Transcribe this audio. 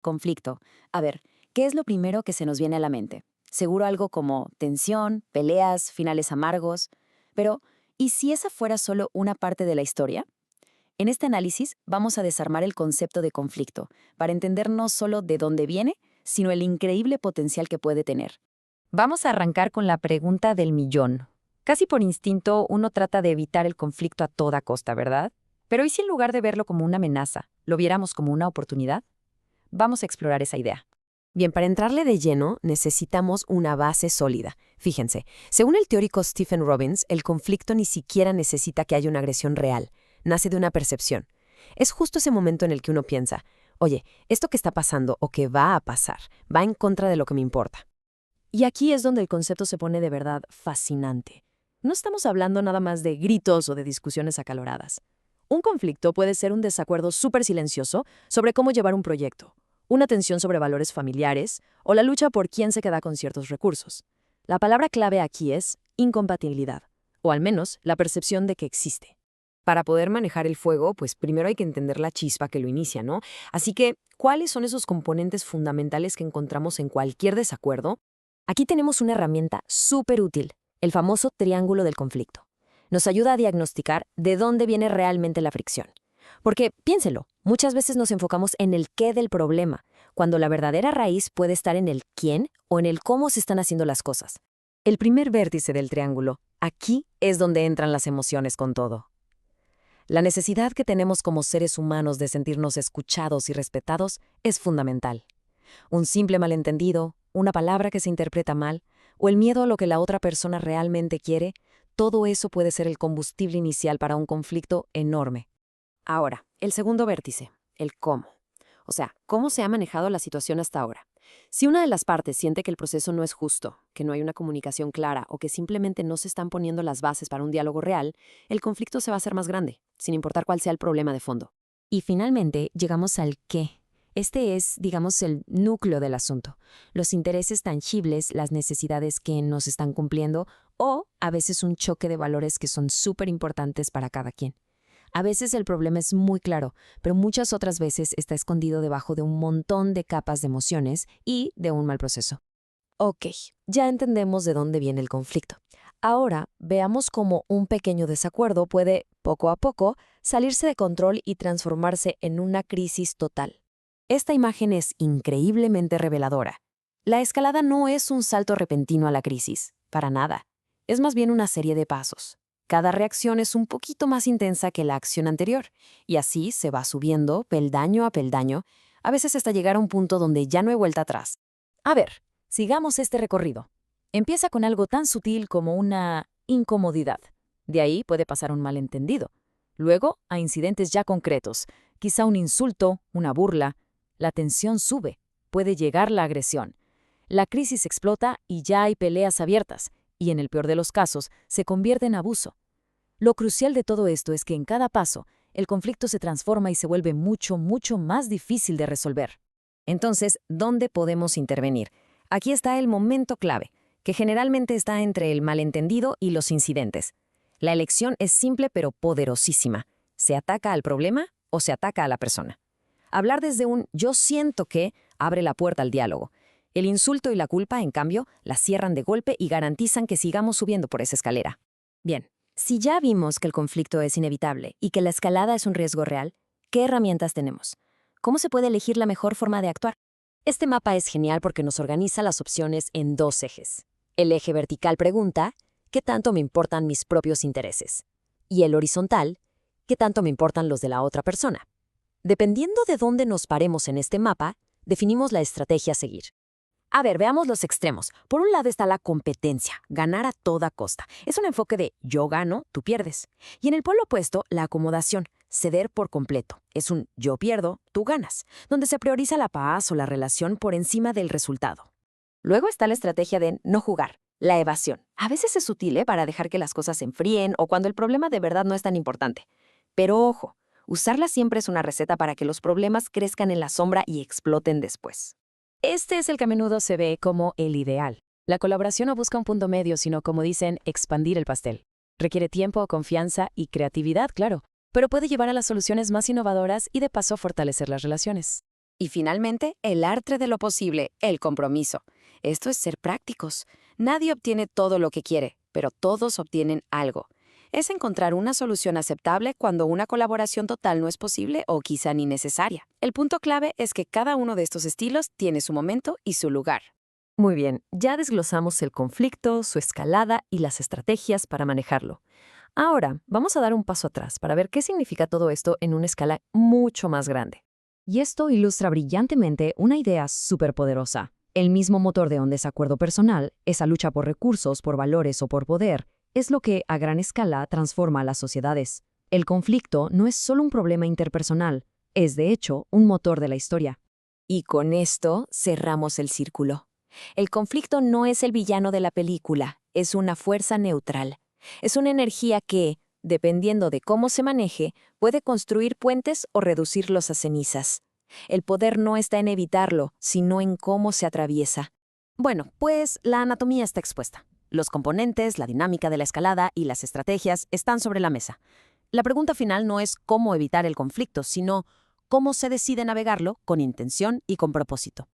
Conflicto. A ver, ¿qué es lo primero que se nos viene a la mente? Seguro algo como tensión, peleas, finales amargos. Pero, ¿y si esa fuera solo una parte de la historia? En este análisis vamos a desarmar el concepto de conflicto para entender no solo de dónde viene, sino el increíble potencial que puede tener. Vamos a arrancar con la pregunta del millón. Casi por instinto uno trata de evitar el conflicto a toda costa, ¿verdad? Pero ¿y si en lugar de verlo como una amenaza, lo viéramos como una oportunidad? Vamos a explorar esa idea. Bien, para entrarle de lleno, necesitamos una base sólida. Fíjense, según el teórico Stephen Robbins, el conflicto ni siquiera necesita que haya una agresión real. Nace de una percepción. Es justo ese momento en el que uno piensa, oye, esto que está pasando o que va a pasar, va en contra de lo que me importa. Y aquí es donde el concepto se pone de verdad fascinante. No estamos hablando nada más de gritos o de discusiones acaloradas. Un conflicto puede ser un desacuerdo súper silencioso sobre cómo llevar un proyecto, una tensión sobre valores familiares o la lucha por quién se queda con ciertos recursos. La palabra clave aquí es incompatibilidad, o al menos la percepción de que existe. Para poder manejar el fuego, pues primero hay que entender la chispa que lo inicia, ¿no? Así que, ¿cuáles son esos componentes fundamentales que encontramos en cualquier desacuerdo? Aquí tenemos una herramienta súper útil, el famoso triángulo del conflicto. Nos ayuda a diagnosticar de dónde viene realmente la fricción. Porque, piénselo, muchas veces nos enfocamos en el qué del problema, cuando la verdadera raíz puede estar en el quién o en el cómo se están haciendo las cosas. El primer vértice del triángulo, aquí es donde entran las emociones con todo. La necesidad que tenemos como seres humanos de sentirnos escuchados y respetados es fundamental. Un simple malentendido, una palabra que se interpreta mal, o el miedo a lo que la otra persona realmente quiere, todo eso puede ser el combustible inicial para un conflicto enorme. Ahora, el segundo vértice, el cómo. O sea, cómo se ha manejado la situación hasta ahora. Si una de las partes siente que el proceso no es justo, que no hay una comunicación clara o que simplemente no se están poniendo las bases para un diálogo real, el conflicto se va a hacer más grande, sin importar cuál sea el problema de fondo. Y finalmente, llegamos al qué. Este es, digamos, el núcleo del asunto. Los intereses tangibles, las necesidades que nos están cumpliendo o, a veces, un choque de valores que son súper importantes para cada quien. A veces el problema es muy claro, pero muchas otras veces está escondido debajo de un montón de capas de emociones y de un mal proceso. Ok, ya entendemos de dónde viene el conflicto. Ahora veamos cómo un pequeño desacuerdo puede, poco a poco, salirse de control y transformarse en una crisis total. Esta imagen es increíblemente reveladora. La escalada no es un salto repentino a la crisis, para nada. Es más bien una serie de pasos. Cada reacción es un poquito más intensa que la acción anterior, y así se va subiendo peldaño a peldaño, a veces hasta llegar a un punto donde ya no hay vuelta atrás. A ver, sigamos este recorrido. Empieza con algo tan sutil como una incomodidad. De ahí puede pasar un malentendido. Luego a incidentes ya concretos, quizá un insulto, una burla. La tensión sube, puede llegar la agresión. La crisis explota y ya hay peleas abiertas, y en el peor de los casos, se convierte en abuso. Lo crucial de todo esto es que en cada paso, el conflicto se transforma y se vuelve mucho, mucho más difícil de resolver. Entonces, ¿dónde podemos intervenir? Aquí está el momento clave, que generalmente está entre el malentendido y los incidentes. La elección es simple pero poderosísima. ¿Se ataca al problema o se ataca a la persona? Hablar desde un yo siento que abre la puerta al diálogo. El insulto y la culpa, en cambio, la cierran de golpe y garantizan que sigamos subiendo por esa escalera. Bien, si ya vimos que el conflicto es inevitable y que la escalada es un riesgo real, ¿qué herramientas tenemos? ¿Cómo se puede elegir la mejor forma de actuar? Este mapa es genial porque nos organiza las opciones en dos ejes. El eje vertical pregunta, ¿qué tanto me importan mis propios intereses? Y el horizontal, ¿qué tanto me importan los de la otra persona? Dependiendo de dónde nos paremos en este mapa, definimos la estrategia a seguir. A ver, veamos los extremos. Por un lado está la competencia, ganar a toda costa. Es un enfoque de yo gano, tú pierdes. Y en el polo opuesto, la acomodación, ceder por completo. Es un yo pierdo, tú ganas, donde se prioriza la paz o la relación por encima del resultado. Luego está la estrategia de no jugar, la evasión. A veces es sutil, para dejar que las cosas se enfríen o cuando el problema de verdad no es tan importante. Pero ojo, usarla siempre es una receta para que los problemas crezcan en la sombra y exploten después. Este es el que a menudo se ve como el ideal. La colaboración no busca un punto medio, sino, como dicen, expandir el pastel. Requiere tiempo, confianza y creatividad, claro, pero puede llevar a las soluciones más innovadoras y de paso fortalecer las relaciones. Y finalmente, el arte de lo posible, el compromiso. Esto es ser prácticos. Nadie obtiene todo lo que quiere, pero todos obtienen algo. Es encontrar una solución aceptable cuando una colaboración total no es posible o quizá ni necesaria. El punto clave es que cada uno de estos estilos tiene su momento y su lugar. Muy bien, ya desglosamos el conflicto, su escalada y las estrategias para manejarlo. Ahora, vamos a dar un paso atrás para ver qué significa todo esto en una escala mucho más grande. Y esto ilustra brillantemente una idea superpoderosa. El mismo motor de un desacuerdo personal, esa lucha por recursos, por valores o por poder, es lo que, a gran escala, transforma a las sociedades. El conflicto no es solo un problema interpersonal, es de hecho un motor de la historia. Y con esto cerramos el círculo. El conflicto no es el villano de la película, es una fuerza neutral. Es una energía que, dependiendo de cómo se maneje, puede construir puentes o reducirlos a cenizas. El poder no está en evitarlo, sino en cómo se atraviesa. Bueno, pues la anatomía está expuesta. Los componentes, la dinámica de la escalada y las estrategias están sobre la mesa. La pregunta final no es cómo evitar el conflicto, sino cómo se decide navegarlo con intención y con propósito.